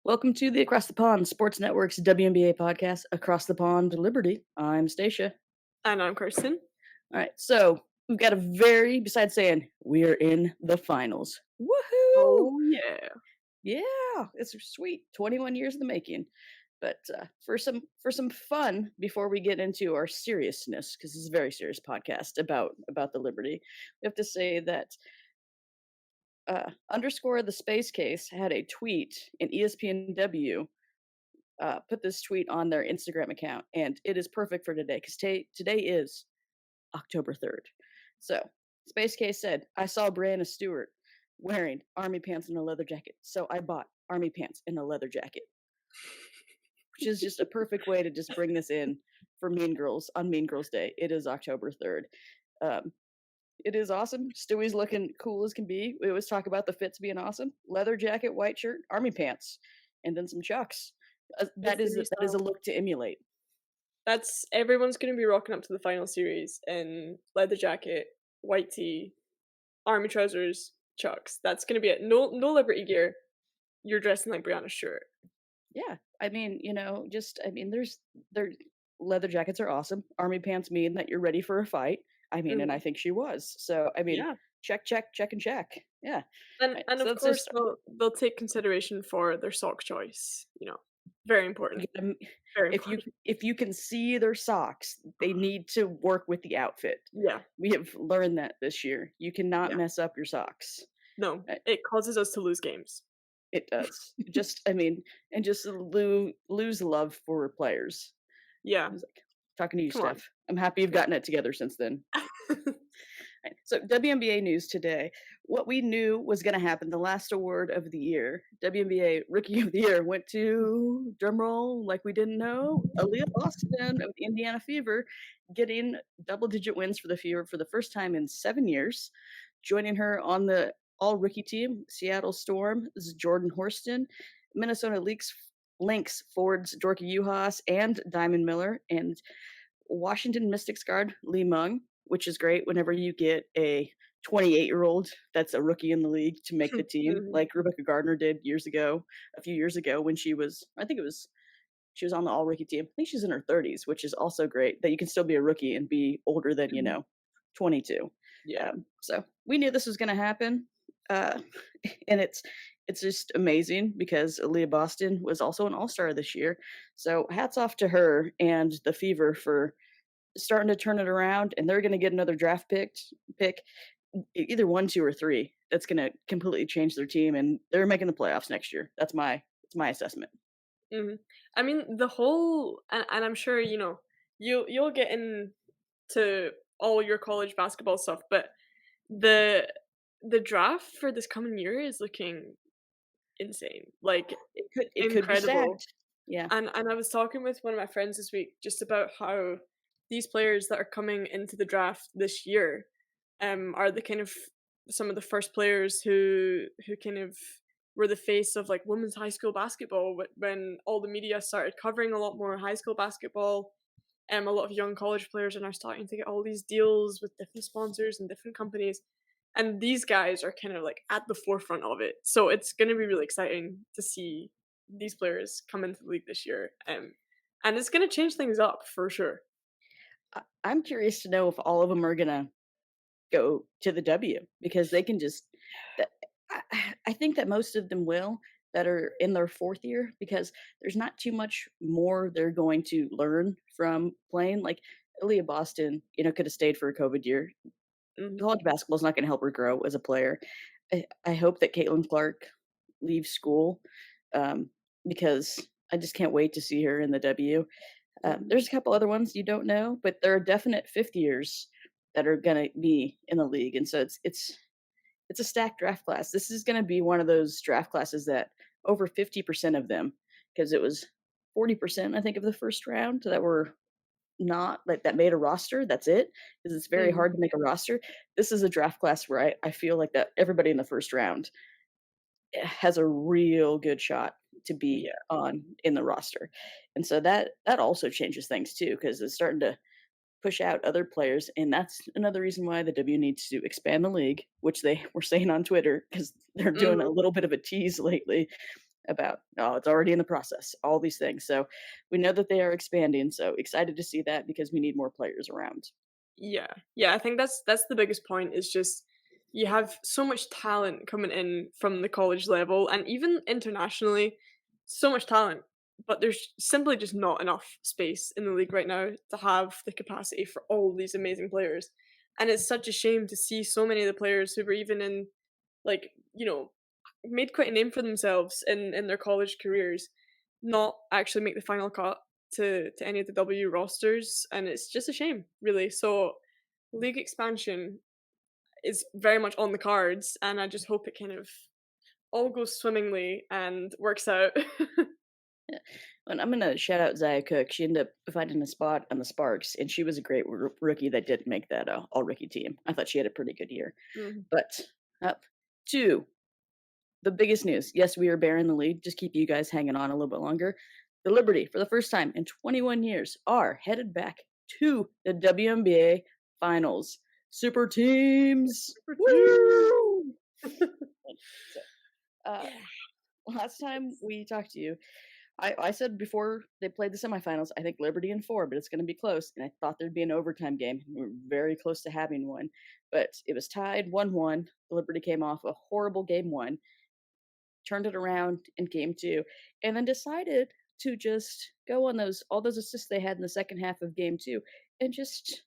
Welcome to the Across the Pond Sports Network's WNBA podcast, Across the Pond Liberty. I'm Stacia. And I'm Kirstin. All right, so we've got besides saying we're in the finals. Woohoo! Oh, yeah. Yeah, it's sweet. 21 years in the making. But for some fun before we get into our seriousness, because this is a very serious podcast about the Liberty, we have to say that underscore the space case had a tweet in ESPNW put this tweet on their Instagram account, and it is perfect for today because today is October 3rd. So, Space Case said, I saw Brianna Stewart wearing army pants and a leather jacket, so I bought army pants and a leather jacket, which is just a perfect way to just bring this in for Mean Girls on Mean Girls Day. It is October 3rd. It is awesome. Stewie's looking cool as can be. We always talk about the fits being awesome. Leather jacket, white shirt, army pants, and then some chucks. That is a look to emulate. Everyone's going to be rocking up to the final series in leather jacket, white tee, army trousers, chucks. That's going to be it. No Liberty gear. You're dressing like Brianna Stewart. Yeah, I mean, their leather jackets are awesome. Army pants mean that you're ready for a fight. I mean, and I think she was. So, I mean, Yeah. check, and check. Yeah. And Right, and so of course they'll take consideration for their sock choice. Very important. Very important. if you can see their socks, they need to work with the outfit. Yeah. We have learned that this year. You cannot Yeah. mess up your socks. No, it causes us to lose games. It does. Just lose love for players. Yeah. I was like, talking to you, Come on. Steph. I'm happy you've gotten it together since then. Right, so WNBA news today. What we knew was going to happen, the last award of the year, WNBA Rookie of the Year, went to, drumroll, like we didn't know, Aaliyah Boston of the Indiana Fever, getting double-digit wins for the Fever for the first time in 7 years. Joining her on the all-rookie team, Seattle Storm, is Jordan Horston, Minnesota Lynx forwards Dorky Uhas and Diamond Miller, and Washington Mystics guard Lee Mung, which is great whenever you get a 28-year-old that's a rookie in the league to make the team, like Rebecca Gardner did a few years ago when she was on the all-rookie team. I think she's in her 30s, which is also great that you can still be a rookie and be older than, 22. Yeah. So we knew this was going to happen. And it's just amazing because Aaliyah Boston was also an all-star this year. So hats off to her and the Fever for starting to turn it around, and they're going to get another draft pick, either 1, 2, or 3. That's going to completely change their team, and they're making the playoffs next year. That's my assessment. I mean, the whole, and I'm sure you'll get into all your college basketball stuff, but the draft for this coming year is looking insane. Like, it could be incredible. stacked. Yeah. And I was talking with one of my friends this week just about how these players that are coming into the draft this year are the kind of some of the first players who kind of were the face of like women's high school basketball when all the media started covering a lot more high school basketball. A lot of young college players are now starting to get all these deals with different sponsors and different companies. And these guys are kind of like at the forefront of it. So it's going to be really exciting to see these players come into the league this year. And it's going to change things up for sure. I'm curious to know if all of them are going to go to the W, because they can just I think that most of them will, that are in their 4th year, because there's not too much more they're going to learn from playing. Like Aaliyah Boston, could have stayed for a COVID year. College basketball is not going to help her grow as a player. I hope that Caitlin Clark leaves school, because I just can't wait to see her in the W. There's a couple other ones you don't know, but there are definite 5th years that are going to be in the league, and so it's a stacked draft class. This is going to be one of those draft classes that over 50% of them, because it was 40%, I think, of the first round that were not like that made a roster. That's it, because it's very hard to make a roster. This is a draft class where I feel like that everybody in the first round has a real good shot to be in the roster. And so that also changes things too, because it's starting to push out other players, and that's another reason why the W needs to expand the league, which they were saying on Twitter, because they're doing a little bit of a tease lately. about, "Oh, it's already in the process," all these things. So we know that they are expanding, so excited to see that because we need more players around. Yeah. Yeah, I think that's the biggest point is just you have so much talent coming in from the college level and even internationally, so much talent, but there's simply just not enough space in the league right now to have the capacity for all these amazing players. And it's such a shame to see so many of the players who were even in like, made quite a name for themselves in their college careers not actually make the final cut to any of the W rosters, and it's just a shame, really. So league expansion is very much on the cards, and I just hope it kind of all goes swimmingly and works out. Yeah. And I'm gonna shout out Zaya Cook. She ended up finding a spot on the Sparks, and she was a great rookie that did make that all rookie team. I thought she had a pretty good year. Mhm. But up to the biggest news. Yes, we are bearing the lead. Just keep you guys hanging on a little bit longer. The Liberty, for the first time in 21 years, are headed back to the WNBA Finals. Super teams! Super team. Woo! So, uh, Yeah. last time we talked to you, I said before they played the semifinals, I think Liberty in four, but it's going to be close. And I thought there'd be an overtime game. We were very close to having one, but it was tied 1-1. Liberty came off a horrible game one, turned it around in game two, and then decided to just go on those all those assists they had in the second half of game two and just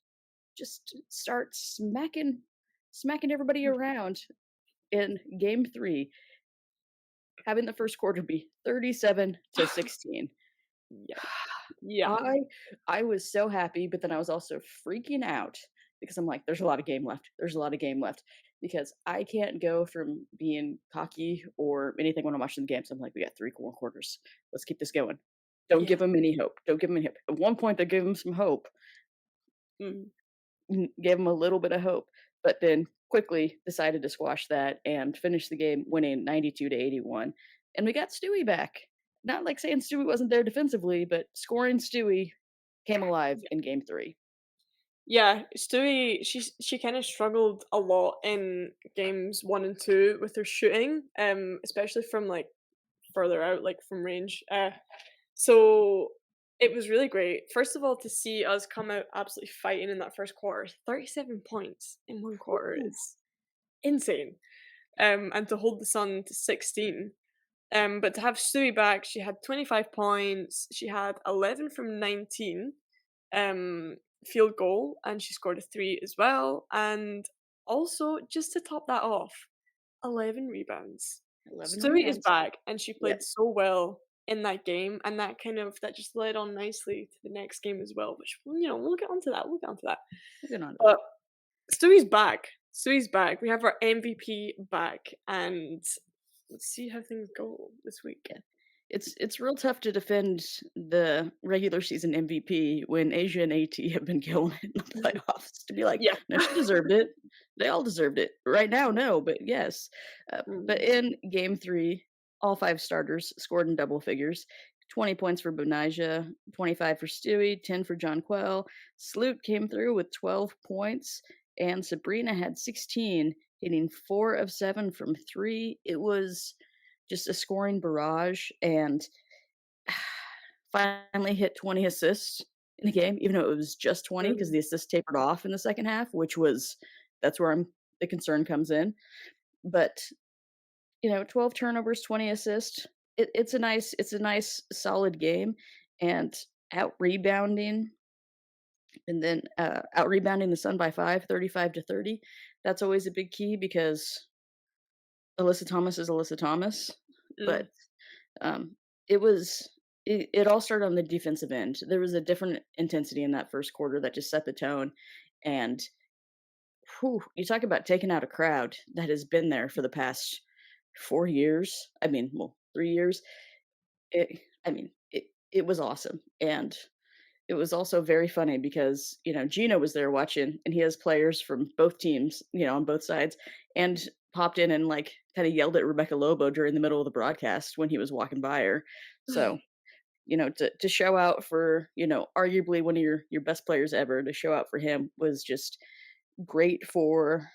start smacking everybody around in game three, having the first quarter be 37-16. Yeah. Yeah. I I was so happy, but then I was also freaking out because I'm like, there's a lot of game left. There's a lot of game left because I can't go from being cocky or anything when I'm watching the games. I'm like, we got three more quarters. Let's keep this going. Don't give Yeah. them any hope. Don't give them any hope. At one point, they gave them some hope, Mhm. gave them a little bit of hope, but then quickly decided to squash that and finish the game winning 92-81. And we got Stewie back. Not like saying Stewie wasn't there defensively, but scoring Stewie came alive in game three. Yeah, Stewie, she kind of struggled a lot in games 1 and 2 with her shooting, especially from like further out, like from range. So it was really great. First of all, to see us come out absolutely fighting in that first quarter, 37 points in one quarter Ooh. is insane. And to hold the Sun to 16. But to have Stewie back, she had 25 points. She had 11 from 19 um, field goal, and she scored a three as well. And also, just to top that off, 11 rebounds. 11 Stewie is rebounds. back, and she Yep. played so well in that game, and that just led on nicely to the next game as well. Which we'll get onto that. We'll get onto that. We're good on to that. But Stewie's back. Stewie's back. We have our MVP back, and let's see how things go this week. Yeah. It's real tough to defend the regular season MVP when Asia and AT have been killing it in the playoffs. To be like, Yeah. no, she deserved it. They all deserved it. Right now, no, but yes. But Mm, in game three, all five starters scored in double figures. 20 points for Bonija, 25 for Stewie, 10 for John Quell. Sloot came through with 12 points, and Sabrina had 16, hitting 4 of 7 from 3. It was just a scoring barrage, and finally hit 20 assists in the game, even though it was just 20 because mm, the assists tapered off in the second half, which was that's where the concern comes in. But 12 turnovers, 20 assists. It's a nice solid game, and out rebounding out rebounding the Sun by 5, 35-30. That's always a big key because Alyssa Thomas is Alyssa Thomas, but mm. Um, it all started on the defensive end. There was a different intensity in that first quarter that just set the tone, and whew, you talk about taking out a crowd that has been there for the past 4 years. I mean, well, 3 years. It was awesome, and it was also very funny because, Gino was there watching, and he has players from both teams, on both sides, and popped in and, like, kinda yelled at Rebecca Lobo during the middle of the broadcast when he was walking by her. So, to show out for, arguably one of your best players ever, to show out for him was just great for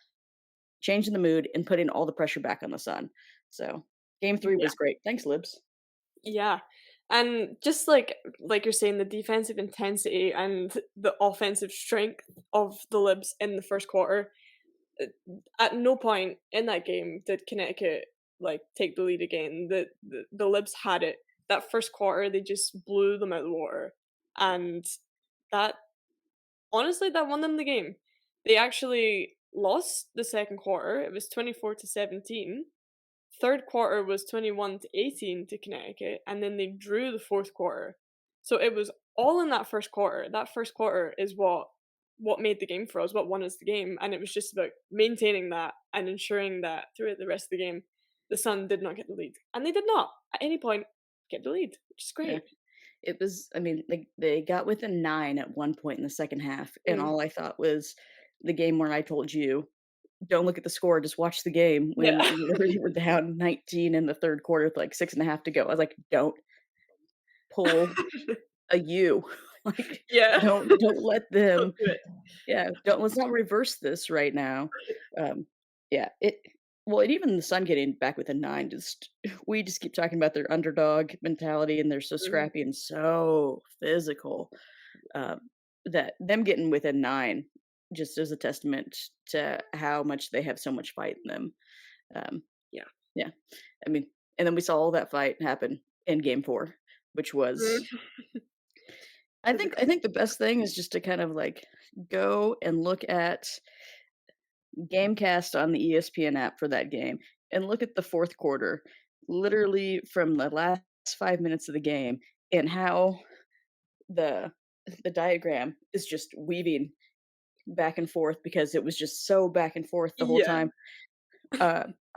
changing the mood and putting all the pressure back on the Sun. So, game 3 Yeah. was great. Thanks, Libs. Yeah. And just like you're saying, the defensive intensity and the offensive strength of the Libs in the first quarter, uh, at no point in that game did Connecticut like take the lead again. The Libs had it. That first quarter, they just blew them out of the water, and that honestly that won them the game. They actually lost the second quarter. It was 24-17. Third quarter was 21-18 to Connecticut, and then they drew the fourth quarter. So it was all in that first quarter. That first quarter is what made the game for us, what won us the game, and it was just about maintaining that and ensuring that throughout the rest of the game, the Sun did not get the lead, and they did not at any point get the lead, which is Yeah. great. It was I mean, they got within 9 at one point in the second half, and Mm, all I thought was the game where I told you, "Don't look at the score, just watch the game," yeah. when we literally were down 19 in the 3rd quarter with, like, 6.5 to go. I was like, "Don't pull a U." Like, Yeah. don't let them Don't do it. yeah, don't let's not reverse this right now. Um, yeah, it well, and even the Sun getting back with a 9 just we just keep talking about their underdog mentality, and they're so Mhm. scrappy and so physical, um, that them getting within 9 just is a testament to how much they have so much fight in them. Um, Yeah. yeah, I mean, and then we saw all that fight happen in game 4, which was Mhm. I Physical. think the best thing is just to kind of, like, go and look at Gamecast on the ESPN app for that game, and look at the 4th quarter, literally from the last 5 minutes of the game, and how the the diagram is just weaving back and forth because it was just so back and forth the whole Yeah. time.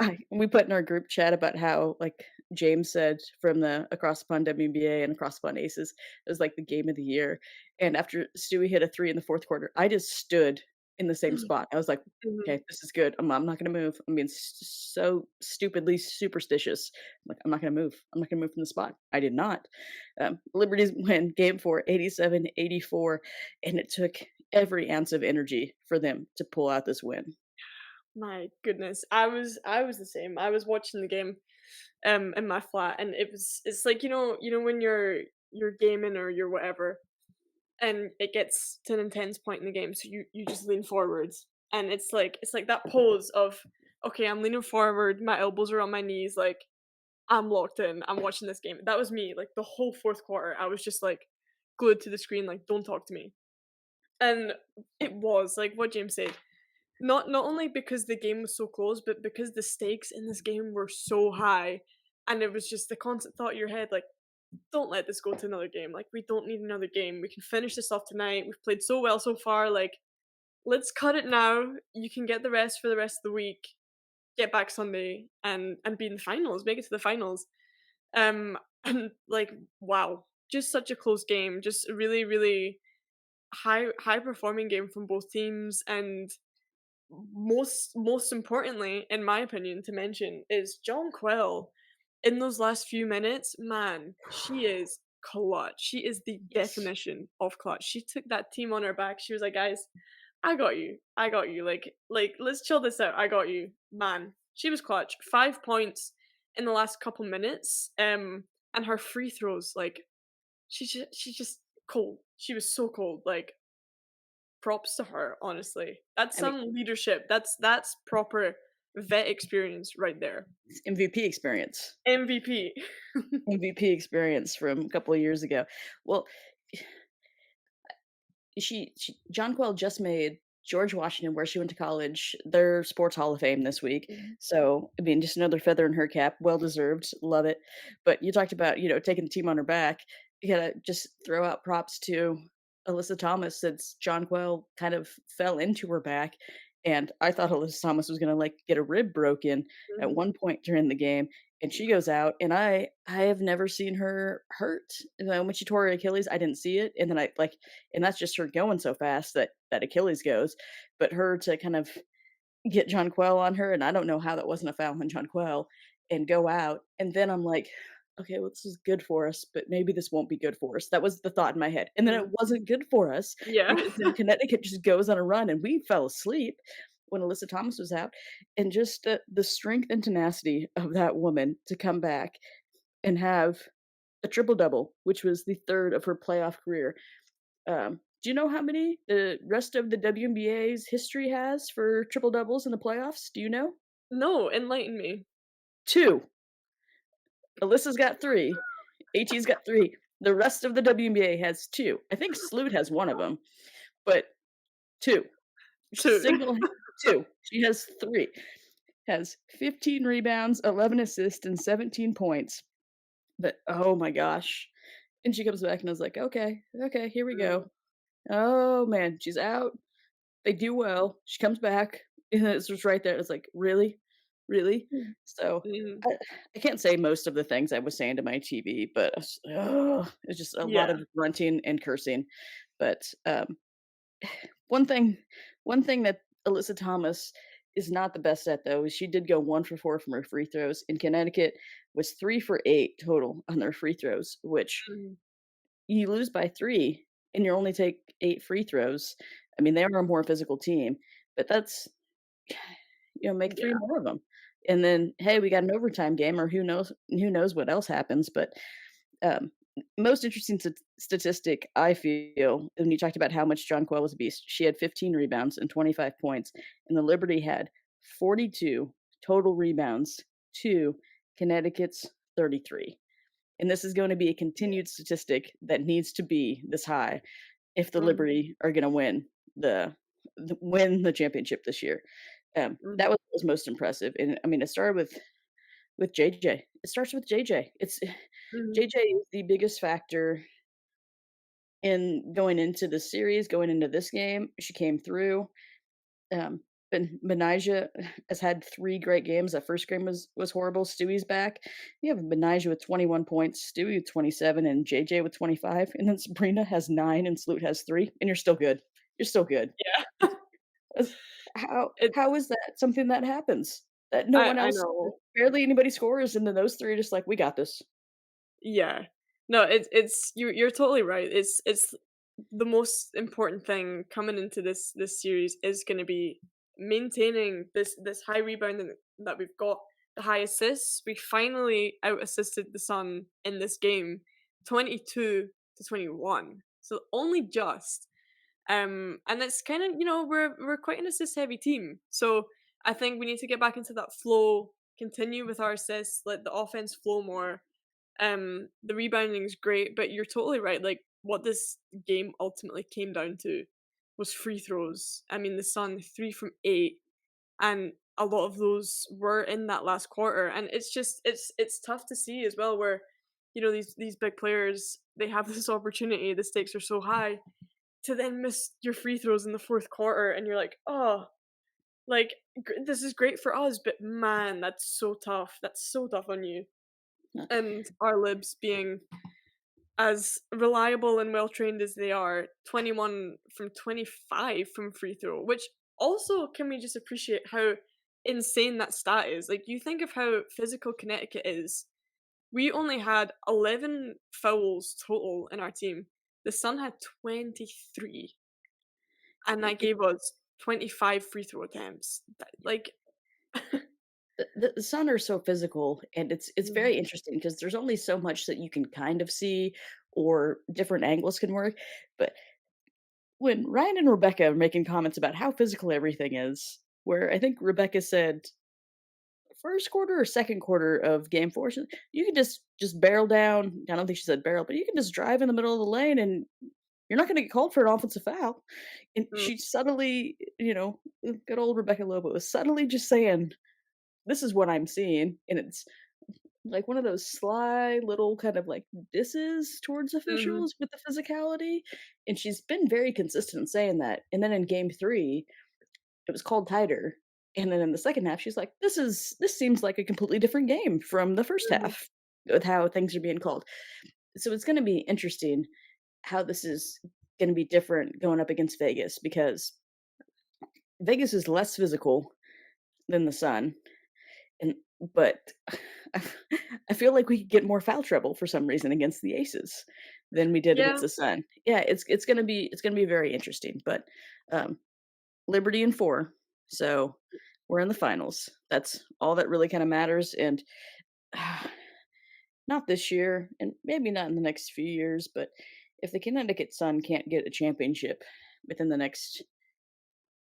I we put in our group chat about how, like, James said from the Across the Pond WNBA and Across the Pond Aces, it was, like, the game of the year, and after Stewie hit a 3 in the 4th quarter, I just stood in the same Mhm. spot. I was like, Mhm. "Okay, this is good. I'm not gonna move. I'm being so stupidly superstitious. I'm like, I'm not gonna move. I'm not gonna move from the spot." I did not. Liberties win game 4, 87-84, and it took every ounce of energy for them to pull out this win. My goodness. I was the same. I was watching the game in my flat, and it's like, you know when you're gaming or you're whatever, and it gets to an intense point in the game, so you just lean forwards, and it's like that pose of, okay, I'm leaning forward, my elbows are on my knees, like I'm locked in, I'm watching this game. That was me, like the whole fourth quarter. I was just like glued to the screen, like don't talk to me. And it was like what James said. Not only because the game was so close, but because the stakes in this game were so high, and it was just the constant thought in your head, like, "Don't let this go to another game, like, we don't need another game, we can finish this off tonight, we've played so well so far, like, let's cut it now, you can get the rest for the rest of the week, get back Sunday, and be in the finals, make it to the finals." And, like, wow, just such a close game, just a really, really high performing game from both teams, and most importantly, in my opinion, to mention is John Quell. In those last few minutes, man, she is clutch. She is the Yes. definition of clutch. She took that team on her back. She was like, "Guys, I got you. I got you. Like let's chill this out. I got you." Man, she was clutch. 5 points in the last couple minutes. And her free throws, like she's just cold. She was so cold. Like props to her, honestly. That's I mean, some leadership. That's proper vet experience right there. it's MVP experience. MVP. MVP experience from a couple of years ago. Well, she Jonquil just made George Washington, where she went to college, their sports hall of fame this week. Mhm, So, I mean, just another feather in her cap, well deserved, love it. But you talked about, taking the team on her back. You gotta just throw out props to Alyssa Thomas since Jonquil kind of fell into her back. And I thought Alyssa Thomas was gonna like get a rib broken at mhm, one point during the game. And she goes out, and I have never seen her hurt. When she tore her Achilles, I didn't see it, and then and that's just her going so fast that Achilles goes. But her to kind of get John Quell on her, and I don't know how that wasn't a foul on John Quell, and go out, and then I'm like, "Okay, well, this is good for us, but maybe this won't be good for us." That was the thought in my head, and then it mhm. wasn't good for us Yeah. because then Connecticut just goes on a run, and we fell asleep when Alyssa Thomas was out, and just the strength and tenacity of that woman to come back and have a triple double, which was the third of her playoff career. Do you know how many the rest of the WNBA's history has for triple doubles in the playoffs? Do you know? No, enlighten me. Two. Alyssa's got three. AT's got three. The rest of the WNBA has two. I think Sloot has one of them, but two. Two. Single two. She has three. Has 15 rebounds, 11 assists, and 17 points. But oh my gosh. And she comes back and I was like, okay, okay, here we Mm, go. Oh man, she's out. They do well. She comes back, and it's just right there. It's like, really? Really? So, mhm. I I can't say most of the things I was saying to my TV, but it's just a lot Yeah. of grunting and cursing. But, one thing one thing that Alyssa Thomas is not the best at, though, is she did go 1 for 4 from her free throws, and Connecticut was 3 for 8 total on their free throws, which Mhm. you lose by 3 and you only take 8 free throws. I mean, they are a more physical team, but that's make 3 Yeah. more of them. And then, hey, we got an overtime game or who knows what else happens, but, um, most interesting statistic I feel, when you talked about how much Jonquel was a beast, she had 15 rebounds and 25 points, and the Liberty had 42 total rebounds to Connecticut's 33. And this is going to be a continued statistic that needs to be this high if the Mhm, Liberty are gonna win the the championship this year. That mhm, was most impressive, and I mean, it started with JJ. It starts with JJ. It's mhm. JJ is the biggest factor in going into the series, going into this game. She came through. Um, Benijah has had 3 great games. That first game was horrible. Stewie's back. You have Benijah with 21 points, Stewie with 27, and JJ with 25, and then Sabrina has 9 and Sloot has 3, and you're still good. You're still good. Yeah. It's how It how is that something that happens? That no one I else know. barely anybody scores, and then those 3 are just like, "We got this." Yeah. No, it's you're totally right. It's the most important thing coming into this series is gonna be maintaining this high rebounding that we've got, the high assists. We finally out assisted the Sun in this game, 22-21. So only just. And it's kind of, we're quite an assist heavy team. So I think we need to get back into that flow, continue with our assists, let the offense flow more. The rebounding is great, but you're totally right. Like what this game ultimately came down to was free throws. I mean, the Sun 3 from 8, and a lot of those were in that last quarter. And it's just it's tough to see as well, where these big players, they have this opportunity. The stakes are so high to then miss your free throws in the fourth quarter, and you're like, oh, like this is great for us, but man, that's so tough. That's so tough on you. Uh, And our libs being as reliable and well trained as they are, 21 from 25 from free throw, which also, can we just appreciate how insane that stat is? Like, you think of how physical Connecticut is. We only had 11 fouls total in our team. The Sun had 23, and that y gave us 25 free throw attempts. Like, the Sun are so physical, and it's Mhm, very interesting because there's only so much that you can kind of see or different angles can work, but when Ryan and Rebecca are making comments about how physical everything is, where I think Rebecca said first quarter or second quarter of game 4, you can just barrel down. I don't think she said barrel, but you can just drive in the middle of the lane and you're not gonna get called for an offensive foul. And mm, she subtly, good old Rebecca Lobo was subtly just saying, "This is what I'm seeing," and it's like one of those sly little kind of like disses towards mhm, officials with the physicality, and she's been very consistent in saying that. And then in game 3, it was called tighter, and then in the second half, she's like, this seems like a completely different game from the first mhm, half with how things are being called." So it's gonna be interesting how this is gonna be different going up against Vegas because Vegas is less physical than the Sun, and but I I feel like we could get more foul trouble for some reason against the Aces than we did yeah, against the Sun. Yeah, it's gonna be very interesting, but, um, Liberty in 4, so we're in the finals. That's all that really kinda matters, and not this year, and maybe not in the next few years, but if the Connecticut Sun can't get a championship within the next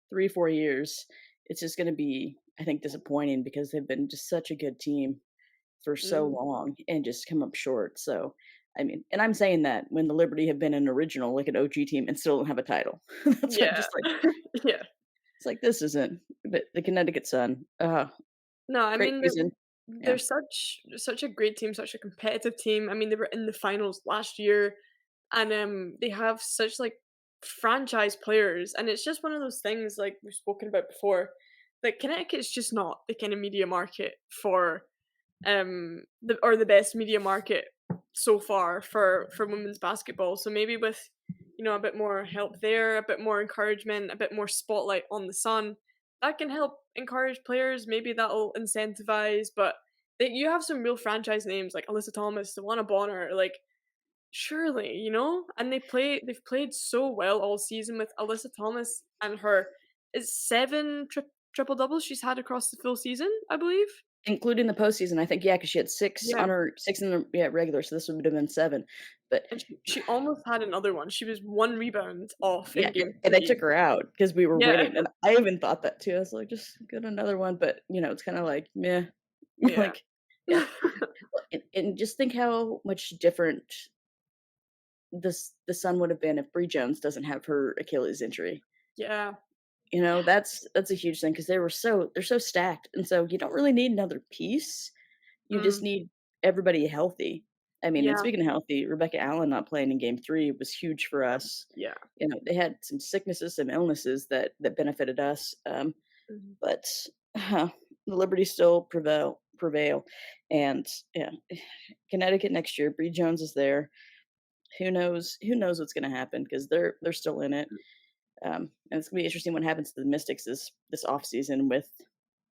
3, 4 years, it's just gonna be, I think, disappointing because they've been just such a good team for so Mhm. long and just come up short. So, I mean, and I'm saying that when the Liberty have been an original, like an OG team, and still don't have a title. That's why I'm Yeah. just like, Yeah. it's like this isn't. But the Connecticut Sun, No, I great mean, season. they're Yeah, such a great team, such a competitive team. I mean, they were in the finals last year, and, they have such, like, franchise players, and it's just one of those things, like we've spoken about before, like, Connecticut's just not the kinda media market for, the best media market so far for women's basketball, so maybe with, a bit more help there, a bit more encouragement, a bit more spotlight on the Sun, that can help encourage players, maybe that'll incentivize, but you have some real franchise names like Alyssa Thomas, Tawana Bonner, like, surely, and they've played so well all season with Alyssa Thomas and her is 7 triple doubles she's had across the full season, I believe? including the postseason. I think, yeah, because she had 6 Yeah, on her 6 in the, yeah, regular, so this would have been 7. But and she almost had another one. She was 1 rebound off yeah, in yeah, game and they took 3. her out because we were Yeah, winning, and I even thought that too. I was like, "Just get another one," but, it's kinda like, meh. yeah. Like, yeah. Well, and just think how much different the Sun would have been if Bree Jones doesn't have her Achilles injury. Yeah, That's a huge thing because they're so stacked, and so you don't really need another piece. You just mm, need everybody healthy. I mean, and yeah, speaking of healthy, Rebecca Allen not playing in game 3 was huge for us. yeah, They had some sicknesses, some illnesses that benefited us, mhm, but, the Liberty still prevail, and, yeah, Connecticut next year, Bree Jones is there. Who knows what's gonna happen because happen 'cause they're still in it. And it's gonna be interesting what happens to the Mystics this offseason with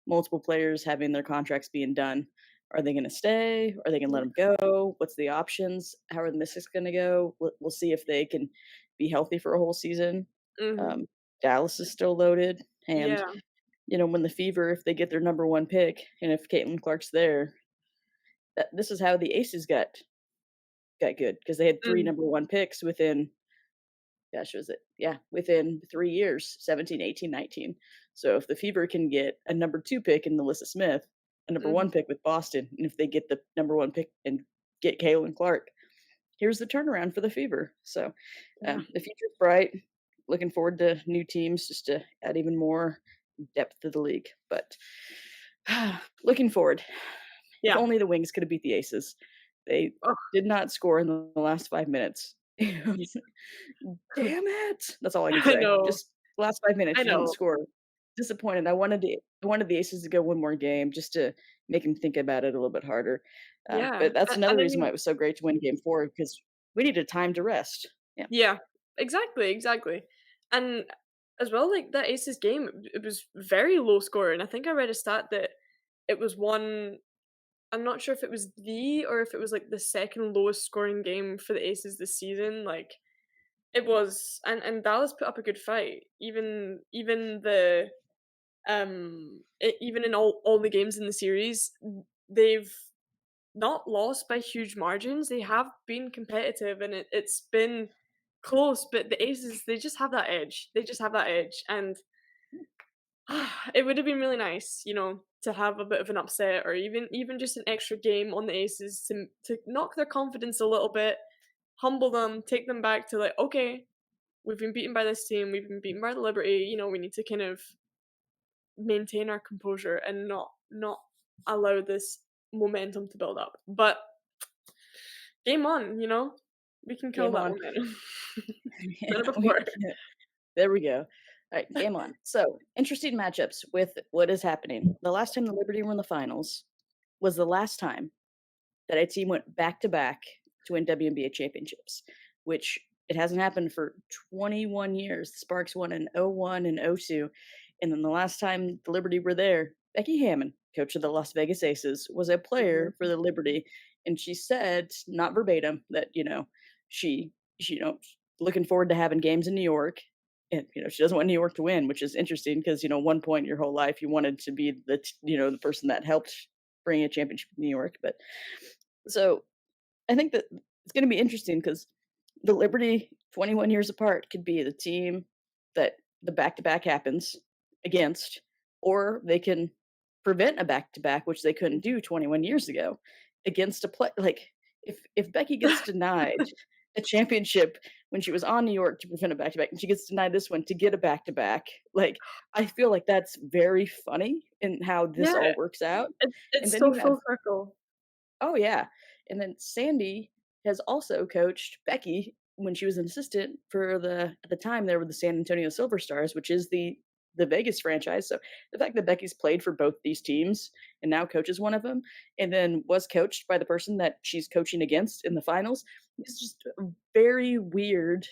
multiple players having their contracts being done. Are they gonna stay? Are they gonna let yeah, them go? What's the options? How are the Mystics gonna go? We'll see if they can be healthy for a whole season. mhm, Um, Dallas is still loaded, and, yeah, when the Fever, if they get their number 1 pick, and if Caitlin Clark's there, this is how the Aces got good because they had 3 mm, number 1 picks within, gosh, was it? Yeah, within 3 years, 17, 18, 19. So if the Fever can get a number 2 pick in Melissa Smith, a number mhm, 1 pick with Boston, and if they get the number 1 pick and get Caitlin Clark, here's the turnaround for the Fever. So, yeah, the future's bright. Looking forward to new teams just to add even more depth to the league. But looking forward. If yeah. only the Wings could have beat the Aces. They Oh, did not score in the last 5 minutes. yeah. Damn it! That's all I can I say. know, Just last 5 minutes, I you didn't know. score. Disappointed. I wanted the Aces to go one more game just to make him think about it a little bit harder. Yeah, But that's another and I reason why mean it was so great to win game 4 because we needed time to rest. Yeah. yeah, exactly, exactly. And as well, like that Aces game, it was very low scoring. I think I read a stat that it was one. I'm not sure if it was the or if it was like the second lowest scoring game for the Aces this season. Like it was, and Dallas put up a good fight. Even in all the games in the series, they've not lost by huge margins. They have been competitive, and it's been close. But the Aces, they just have that edge. They just have that edge, and it would have been really nice, to have a bit of an upset or even just an extra game on the Aces to knock their confidence a little bit, humble them, take them back to like, okay, we've been beaten by this team, we've been beaten by the Liberty. We need to kind of maintain our composure and not allow this momentum to build up. But game on, we can kill Game that on. momentum. Yeah, Done it before. there we go. Alright, game on. So, interesting matchups with what is happening. The last time the Liberty were in the finals was the last time that a team went back to back to win WNBA championships, which it hasn't happened for 21 years. The Sparks won in '01 and '02, and then the last time the Liberty were there, Becky Hammon, coach of the Las Vegas Aces, was a player for Mhm. the Liberty, and she said, not verbatim, that, she, looking forward to having games in New York, and, she doesn't want New York to win, which is interesting because, one point in your whole life, you wanted to be the person that helped bring a championship to New York, but so I think that it's gonna be interesting because the Liberty, 21 years apart, could be the team that the back-to-back happens against, or they can prevent a back-to-back, which they couldn't do 21 years ago, against a play like, if Becky gets denied a championship when she was on New York to prevent a back-to-back, and she gets denied this one to get a back-to-back, like, I feel like that's very funny in how this Yeah, all works out, and it's then so you have full circle. oh, yeah, and then Sandy has also coached Becky when she was an assistant for the at the time, they were the San Antonio Silver Stars, which is the Vegas franchise, so the fact that Becky's played for both these teams and now coaches one of them, and then was coached by the person that she's coaching against in the finals is just a very weird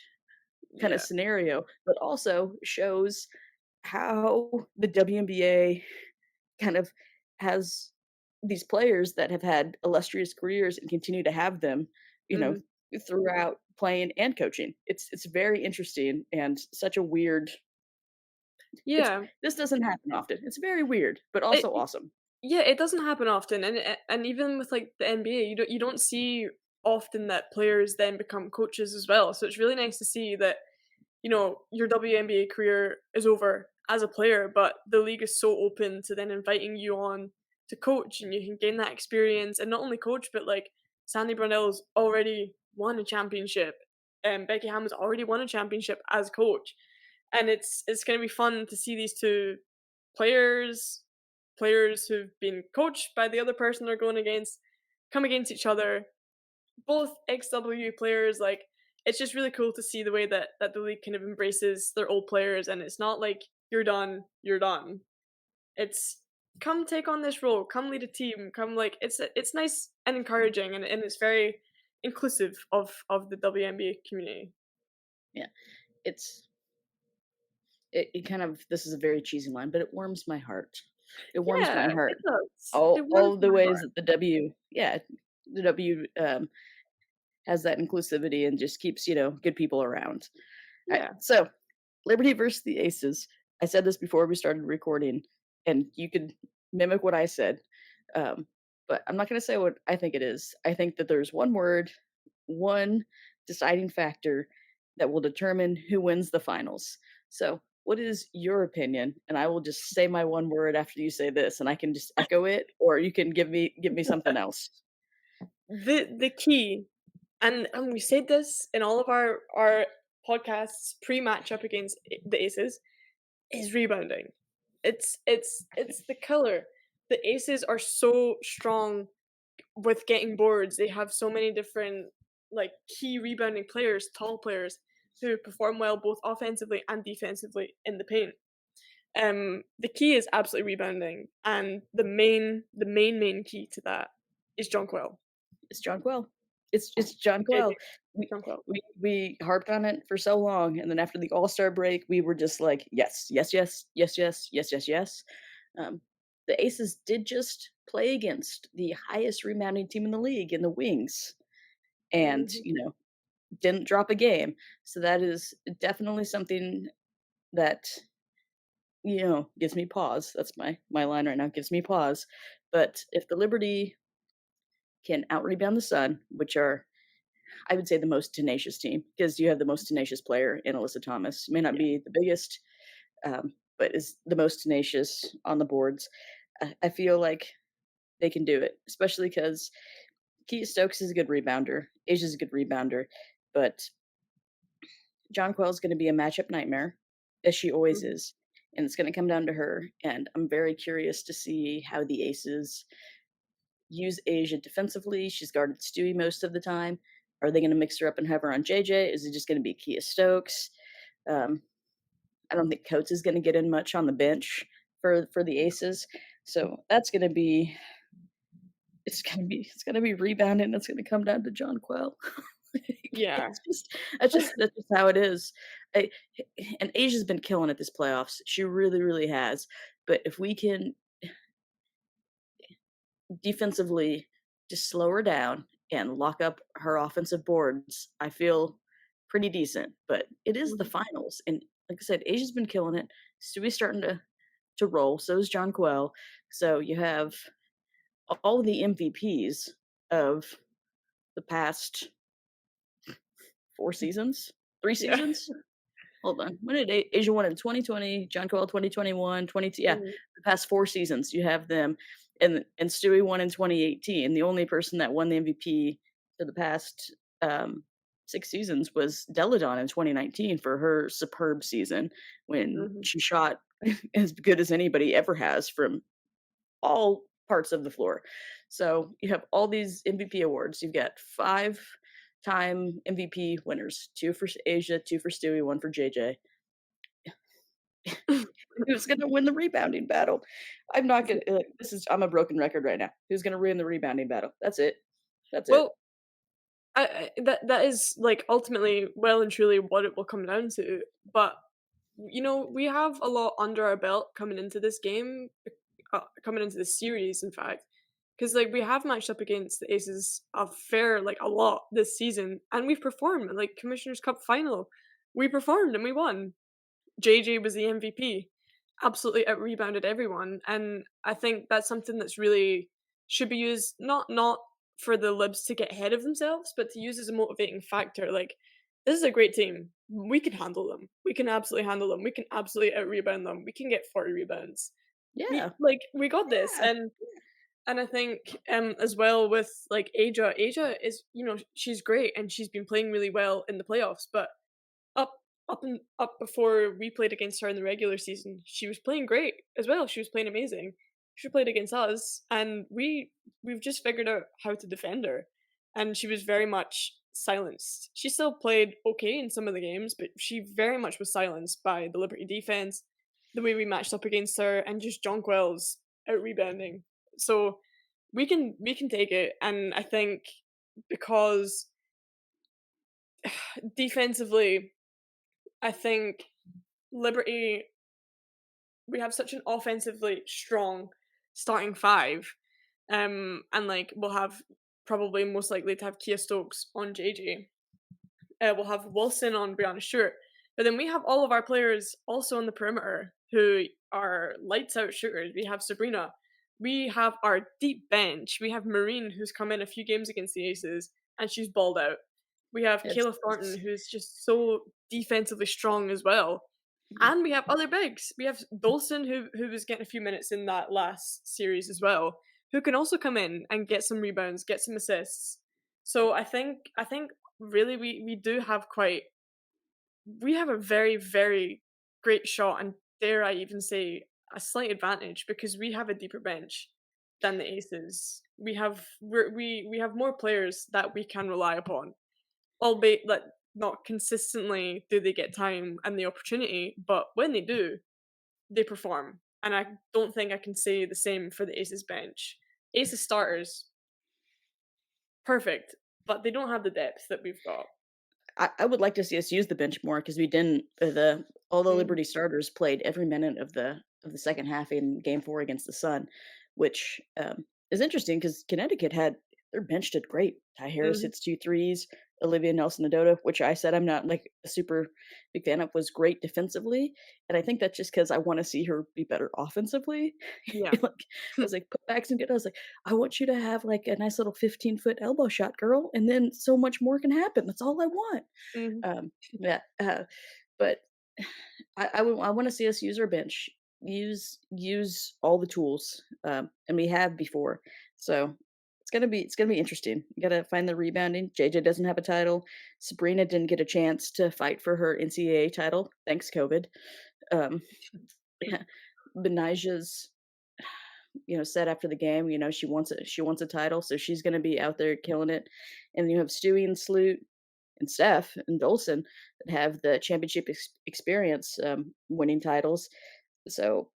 kinda Yeah. scenario, but also shows how the WNBA kind of has these players that have had illustrious careers and continue to have them, you know, Mhm. throughout playing and coaching. It's very interesting and such a weird it's Yeah. this doesn't happen often. It's very weird, but It also awesome. Yeah, it doesn't happen often, and even with, like, the NBA, you don't see often that players then become coaches as well, so it's really nice to see that, your WNBA career is over as a player, but the league is so open to then inviting you on to coach, and you can gain that experience, and not only coach, but, like, Sandy Brunell's already won a championship, and Becky Hammon's already won a championship as coach, and it's gonna be fun to see these 2 players players who've been coached by the other person they're going against come against each other, both XW players. Like, it's just really cool to see the way that the league kind of embraces their old players, and it's not like you're done. It's come take on this role, come lead a team, come, like, it's nice and encouraging, and it's very inclusive of the WNBA community. Yeah. It's it kind of this is a very cheesy line, but it warms my heart. It warms my Yeah, heart. it does. It All warms of the my ways heart. that the W, has that inclusivity and just keeps, good people around. Yeah. So Liberty versus the Aces. I said this before we started recording, and you could mimic what I said, um, but I'm not going to say what I think it is. I think that there's one word, one deciding factor that will determine who wins the finals. So, what is your opinion? And I will just say my one word after you say this, and I can just echo it, or you can give me something else. The key, and we said this in all of our podcasts pre-match up against the Aces, is rebounding. It's the killer. The Aces are so strong with getting boards. They have so many different, like, key rebounding players, tall players who perform well both offensively and defensively in the paint. The key is absolutely rebounding, and the main key to that is Jonquil. It's John Quell. It's John It Quell. is We Jonquil. we harped on it for so long, and then after the All-Star break, we were just like, "Yes, yes, yes, yes, yes, yes, yes, yes." Um, the Aces did just play against the highest rebounding team in the league in the Wings, and, Mhm. didn't drop a game. So that is definitely something that, gives me pause. That's my line right now, gives me pause. But if the Liberty can out-rebound the Sun, which are I would say the most tenacious team because you have the most tenacious player in Alyssa Thomas. May not Yeah. be the biggest, but is the most tenacious on the boards. I feel like they can do it, especially because Kia Stokes is a good rebounder. Asia's a good rebounder, but John Quell's going to be a matchup nightmare, as she always Mhm. is, and it's going to come down to her. And I'm very curious to see how the Aces use Asia defensively. She's guarded Stewie most of the time. Are they going to mix her up and have her on JJ? Is it just going to be Kia Stokes? Um, I don't think Coates is going to get in much on the bench for the Aces. So that's going to be it's going to be rebounding. It's going to come down to John Quell. Yeah. That's just how it is. I, and Asia's been killing it this playoffs. She really, really has. But if we can defensively just slow her down and lock up her offensive boards, I feel pretty decent. But it is the Mhm. finals, and like I said, Asia's been killing it. Stewie's starting to roll. So is John Quell. So you have all the MVPs of the past 4 seasons, 3 Yeah. seasons. Hold on. When did Asia won in 2020, John Cole 2021, 22, yeah, Mhm. the past 4 seasons, you have them, and Stewie won in 2018. The only person that won the MVP for the past, 6 seasons was Deladon in 2019 for her superb season when Mhm. she shot as good as anybody ever has from all parts of the floor. So, you have all these MVP awards. You've got 5-time MVP winners, 2 for Asia, 2 for Stewie, 1 for JJ. Who's gonna win the rebounding battle? I'm not gonna this is I'm a broken record right now. Who's gonna win the rebounding battle? That's it. That's it. Well, that is, like, ultimately well and truly what it will come down to, but, we have a lot under our belt coming into this game, coming into this series, in fact, because like, we have matched up against the Aces a lot this season, and we've performed, like, Commissioner's Cup final. We performed and we won. JJ was the MVP, absolutely out-rebounded everyone, and I think that's something that's really should be used not for the libs to get ahead of themselves, but to use as a motivating factor, like, "This is a great team. We can handle them. We can absolutely handle them. We can absolutely out-rebound them. We can get 40 rebounds. Yeah. We got this." Yeah. And I think, as well with, like, Asia is, she's great and she's been playing really well in the playoffs, but up up before we played against her in the regular season, she was playing great as well, she was playing amazing. She played against us, and we've just figured out how to defend her, and she was very much silenced. She still played okay in some of the games, but she very much was silenced by the Liberty defense, the way we matched up against her, and just Jonquel's out-rebounding. So, we can take it, and I think because defensively, I think Liberty, we have such an offensively strong starting five, and like we'll have probably most likely to have Kia Stokes on JJ. We'll have Wilson on Brianna Stewart, but then we have all of our players also on the perimeter who are lights out shooters. We have Sabrina. We have our deep bench. We have Marine, who's come in a few games against the Aces, and she's balled out. We have It's Kayla Thornton, who's just so defensively strong as well. And we have other bigs. We have Dolson, who was getting a few minutes in that last series as well, who can also come in and get some rebounds, get some assists. So I think really we do have quite we have a very, very great shot, and dare I even say a slight advantage, because we have a deeper bench than the Aces. We have more players that we can rely upon, albeit that not consistently do they get time and the opportunity, but when they do, they perform. And I don't think I can say the same for the Aces bench. Aces starters, perfect, but they don't have the depth that we've got. I would like to see us use the bench more because we didn't the all the Mm, Liberty starters played every minute of the second half in game 4 against the Sun, which, is interesting because Connecticut had their bench did great. Ty Harris mhm, hits 2 threes, Olivia Nelson-Ododa, which I said I'm not, like, a super big fan of, was great defensively, and I think that's just because I wanna see her be better offensively. yeah. Like, I was like, "Put back some good," I was like, "I want you to have, like, a nice little 15-foot elbow shot, girl, and then so much more can happen. That's all I want." Mhm, Yeah, but I wanna see us use our bench, use all the tools, and we have before. So, it's gonna be interesting. You gotta find the rebounding. JJ doesn't have a title. Sabrina didn't get a chance to fight for her NCAA title, thanks COVID. Um, yeah, Benaja's, said after the game, she wants a title, so she's gonna be out there killing it. And you have Stewie and Sloot and Steph and Dolson that have the championship experience, winning titles. So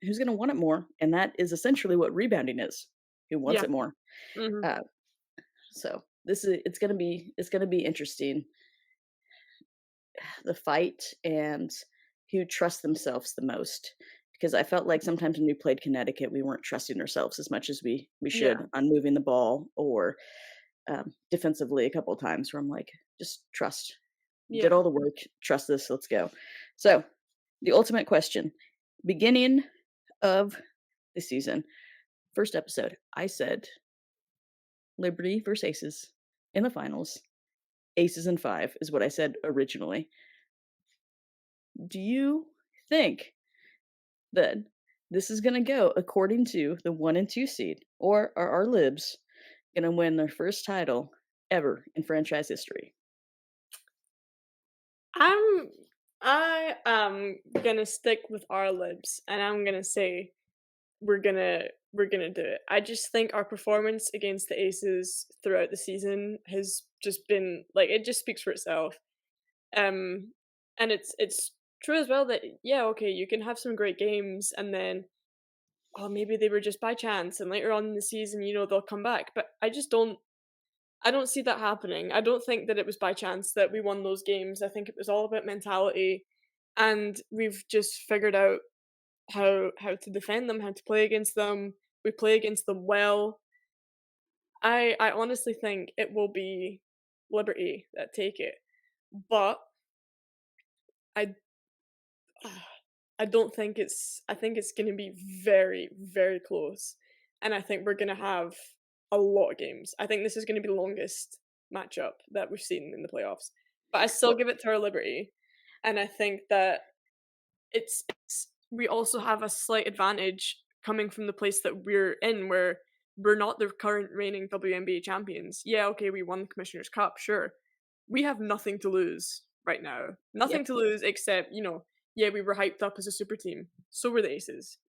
who's going to want it more? And that is essentially what rebounding is. Who wants yeah, it more? mhm, Uh, so it's going to be interesting, the fight and who trusts themselves the most. Because I felt like sometimes when we played Connecticut, we weren't trusting ourselves as much as we yeah, should on moving the ball or defensively a couple of times where I'm like, just trust. Did yeah, all the work. Trust this. Let's go. So, the ultimate question. Beginning of the season, first episode, I said Liberty versus Aces in the finals. Aces in 5 is what I said originally. Do you think that this is gonna go according to the 1 and 2 seed, or are our Libs gonna win their first title ever in franchise history? I'm I am gonna stick with our libs, and I'm gonna say we're gonna do it. I just think our performance against the Aces throughout the season has just been like it just speaks for itself. Um, and it's true as well that yeah, okay, you can have some great games, and then oh maybe they were just by chance, and later on in the season, they'll come back. But I don't see that happening. I don't think that it was by chance that we won those games. I think it was all about mentality, and we've just figured out how to defend them, how to play against them. We play against them well. I honestly think it will be Liberty that take it, but I I don't think I think it's gonna be very, very close, and I think we're gonna have a lot of games. I think this is gonna be the longest matchup that we've seen in the playoffs, but I still Well, give it to our Liberty, and I think that it's we also have a slight advantage coming from the place that we're in, where we're not the current reigning WNBA champions. Yeah, okay, we won the Commissioner's Cup, sure. We have nothing to lose right now. Nothing yep, to lose except, yeah, we were hyped up as a super team. So were the Aces.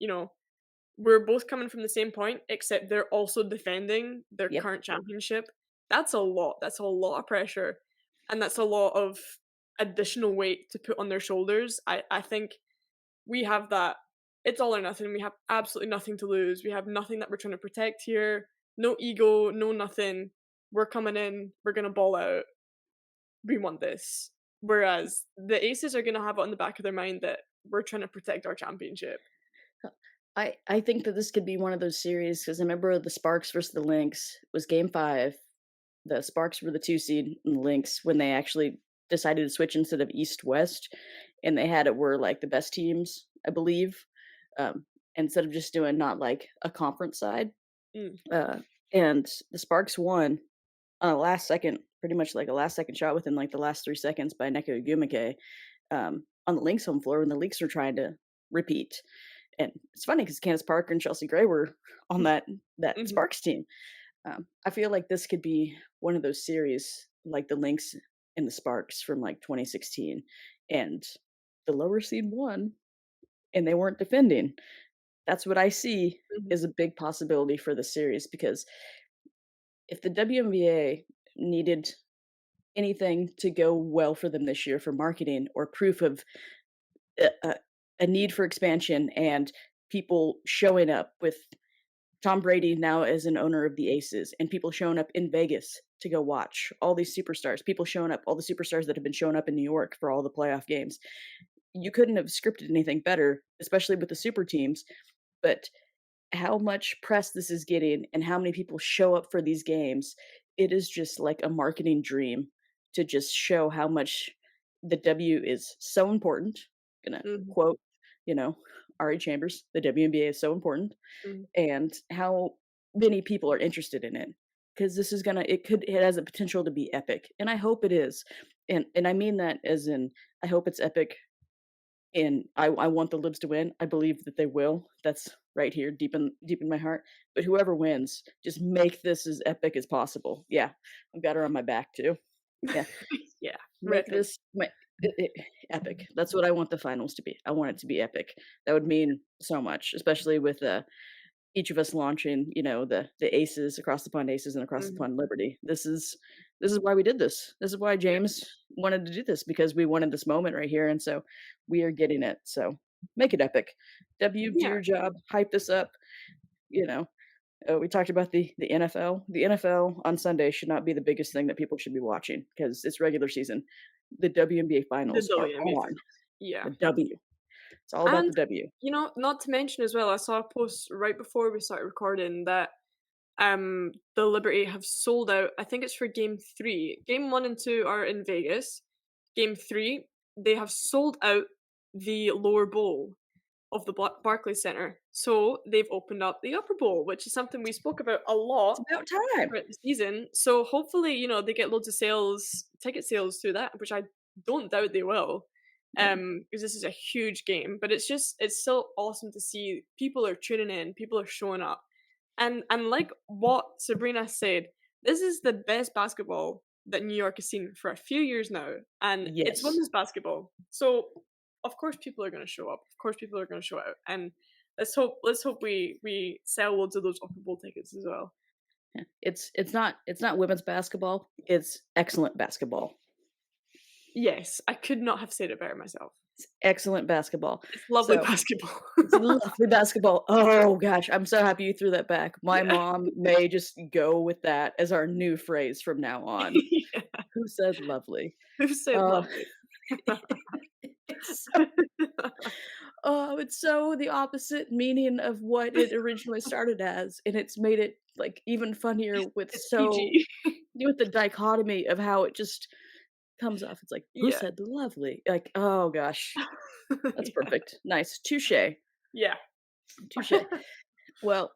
We're both coming from the same point, except they're also defending their yep. current championship. That's a lot. That's a lot of pressure. And that's a lot of additional weight to put on their shoulders. I think we have that. It's all or nothing. We have absolutely nothing to lose. We have nothing that we're trying to protect here. No ego, no nothing. We're coming in. We're gonna ball out. We want this. Whereas the Aces are gonna have it on the back of their mind that we're trying to protect our championship. I think that this could be one of those series because I remember the Sparks versus the Lynx was game 5. The Sparks were the 2 seed and the Lynx when they actually decided to switch instead of East-West, and they had it were, like, the best teams, I believe, instead of just doing not, like, a conference side, Mm, uh, and the Sparks won on a last second pretty much like a last second shot within, like, the last 3 seconds by Neko Igumike, on the Lynx home floor when the Lynx were trying to repeat. And it's funny because Candace Parker and Chelsea Gray were on that mhm, Sparks team. I feel like this could be one of those series like the Lynx and the Sparks from like 2016, and the lower seed won, and they weren't defending. That's what I see mhm, is a big possibility for the series because if the WNBA needed anything to go well for them this year for marketing or proof of a, a, a need for expansion and people showing up with Tom Brady now as an owner of the Aces and people showing up in Vegas to go watch all these superstars, people showing up, all the superstars that have been showing up in New York for all the playoff games. You couldn't have scripted anything better, especially with the super teams. But how much press this is getting and how many people show up for these games, it is just like a marketing dream to just show how much the W is so important. Gonna mhm, quote, you know, Ari Chambers, the WNBA is so important, mhm. and how many people are interested in it. Because this is gonna it has a potential to be epic. And I hope it is. And I mean that as in I hope it's epic and I want the Libs to win. I believe that they will. That's right here, deep in my heart. But whoever wins, just make this as epic as possible. Yeah, I've got her on my back too. Yeah, Yeah, make written. this epic. That's what I want the finals to be. I want it to be epic. That would mean so much, especially with each of us launching, the aces across the pond aces and across the Mhm. pond liberty. This is why we did this. This is why Yeah. James wanted to do this because we wanted this moment right here, and so we are getting it. So make it epic. W, do Yeah. your job. Hype this up. You know, we talked about the NFL. The NFL on Sunday should not be the biggest thing that people should be watching because it's regular season. The WNBA The finals are WNBA on. finals. Yeah. The W. It's all about And, the W. not to mention as well, I saw a post right before we started recording that the Liberty have sold out. I think it's for game 3. Game 1 and 2 are in Vegas. Game 3, they have sold out the lower bowl. of the Barclays Center. So they've opened up the Upper Bowl, which is something we spospoke about a lot It's about time. throughout the season. So hopefully, they get loads of ticket sales through that, which I don't doubt they will. Yep. Because this is a huge game. But it's so awesome to see people are tuning in, people are showing up. And like what Sabrina said, this is the best basketball that New York has seen for a few years now. And it's Yes. women's basketball. So of course people are gonna show up. Of course people are gonna show out. And let's hope we sell loads of those Upper Bowl tickets as well. Yeah. It's not women's basketball. It's excellent basketball. Yes, I could not have said it better myself. It's excellent basketball. It's lovely So basketball. it's lovely basketball. Oh gosh, I'm so happy you threw that back. My Yeah. mom may just go with that as our new phrase from now on. Yeah. Who said lovely? Who said Uh, lovely? it's so, oh, it's so the opposite meaning of what it originally started as, and it's made it like even funnier It's PG. with the dichotomy of how it just comes off. It's like, who Yeah. said lovely? Like, oh gosh, that's Yeah. perfect. Nice. Touche. Yeah. Touche. Well,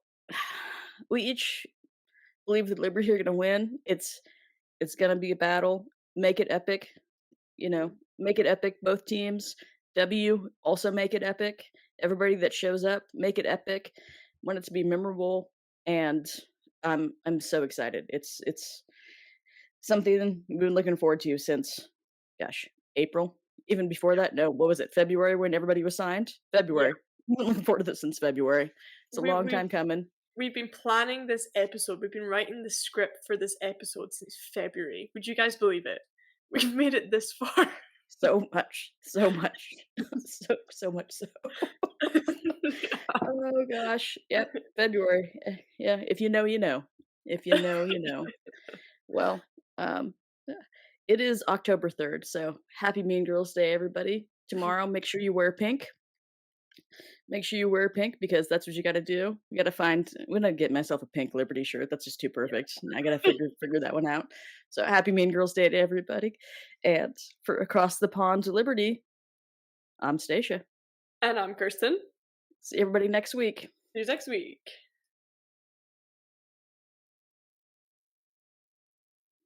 we each believe that Liberty are gonna win. It's gonna be a battle. Make it epic, make it epic, both teams. W also make it epic. Everybody that shows up, make it epic. Want it to be memorable, and I'm so excited. It's something we've been looking forward to since, gosh, April. Even before that, no, what was it? February when everybody was signed. Yeah. February. We've been looking forward to this since February. It's a We long we've time coming. we've been planning this episode. We've been writing the script for this episode since February. Would you guys believe it? We've made it this far. So much, so much, so much so. Oh gosh. Yep, February. Yeah, if you know, you know. If you know, you know. Well, yeah, it is October 3rd, so happy Mean Girls Day, everybody. Tomorrow, make sure you wear pink. Make sure you wear pink because that's what you gotta do. You gotta find I'm gonna get myself a pink Liberty shirt. That's just too perfect. I gotta figure that one out. So happy Mean Girls Day to everybody. And for across the pond to Liberty, I'm Stacia. And I'm Kirsten. See everybody next week. See you next week.